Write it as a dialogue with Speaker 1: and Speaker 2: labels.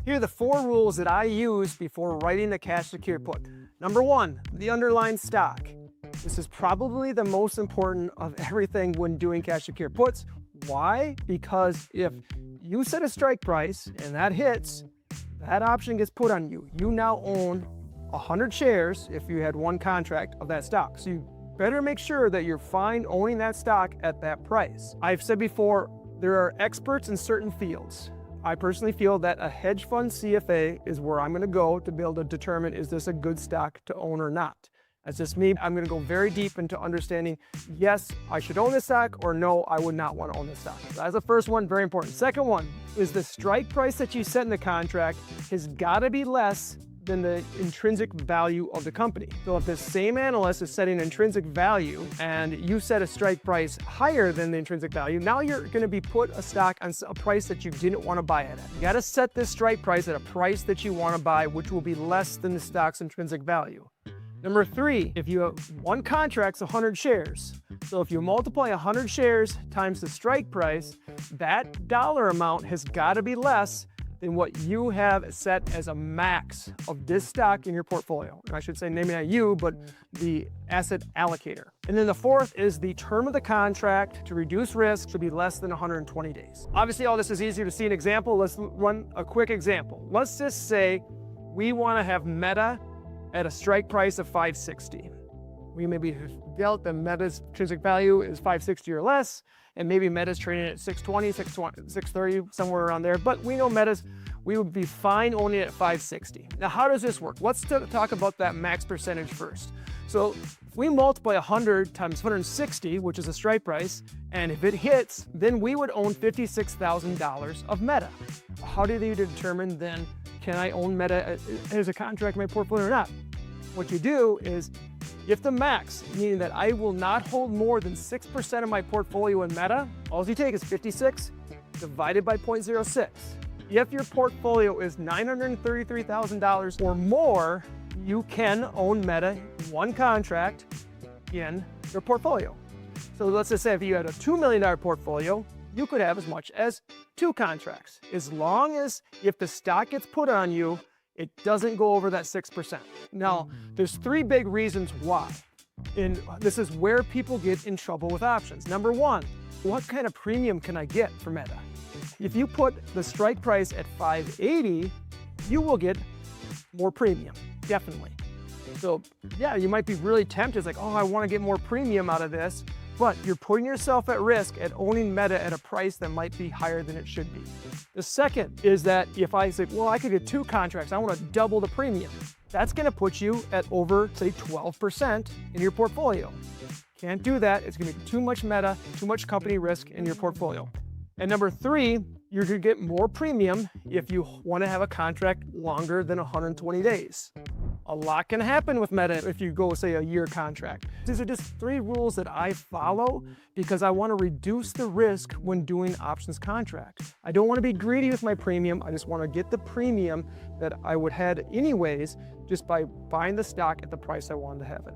Speaker 1: Here are the 4 rules that I use before writing a cash secured put. Number 1, the underlying stock. This is probably the most important of everything when doing cash secured puts. Why? Because if you set a strike price and that hits, that option gets put on you. You now own 100 shares if you had one contract of that stock. So you better make sure that you're fine owning that stock at that price. I've said before, there are experts in certain fields. I personally feel that a hedge fund CFA is where I'm going to go to be able to determine, is this a good stock to own or not? That's just me. I'm going to go very deep into understanding, yes, I should own this stock, or no, I would not want to own this stock. So that's the first one, very important. Second one is the strike price that you set in the contract has got to be less than the intrinsic value of the company. So if the same analyst is setting intrinsic value and you set a strike price higher than the intrinsic value, now you're going to be put a stock on a price that you didn't want to buy it at. You got to set this strike price at a price that you want to buy, which will be less than the stock's intrinsic value. Number 3, if you have one contract's 100 shares. So if you multiply 100 shares times the strike price, that dollar amount has got to be less than what you have set as a max of this stock in your portfolio. And I should say maybe not you, but the asset allocator. And then the 4th is the term of the contract to reduce risk should be less than 120 days. Obviously, all this is easier to see an example. Let's run a quick example. Let's just say we want to have Meta at a strike price of 560. We maybe dealt that Meta's intrinsic value is 560 or less, and maybe Meta's trading at 620, 630, somewhere around there. But we know we would be fine owning it at 560. Now, how does this work? Let's talk about that max percentage first. So if we multiply 100 times 160, which is a strike price, and if it hits, then we would own $56,000 of Meta. How do you determine then, can I own Meta as a contract in my portfolio or not? What you do is, if the max, meaning that I will not hold more than 6% of my portfolio in Meta, all you take is 56 divided by 0.06. If your portfolio is $933,000 or more, you can own Meta one contract in your portfolio. So let's just say if you had a $2 million portfolio, you could have as much as 2 contracts, as long as if the stock gets put on you, it doesn't go over that 6%. Now, there's 3 big reasons why. And this is where people get in trouble with options. Number 1, what kind of premium can I get for Meta? If you put the strike price at 580, you will get more premium, definitely. So yeah, you might be really tempted, it's like, oh, I want to get more premium out of this, but you're putting yourself at risk at owning Meta at a price that might be higher than it should be. The second is that if I say, well, I could get 2 contracts, I want to double the premium. That's going to put you at over, say, 12% in your portfolio. Can't do that. It's going to be too much Meta, too much company risk in your portfolio. And number 3, you're going to get more premium if you want to have a contract longer than 120 days. A lot can happen with Meta if you go, say, a year contract. These are just 3 rules that I follow because I want to reduce the risk when doing options contracts. I don't want to be greedy with my premium. I just want to get the premium that I would have anyways just by buying the stock at the price I wanted to have it.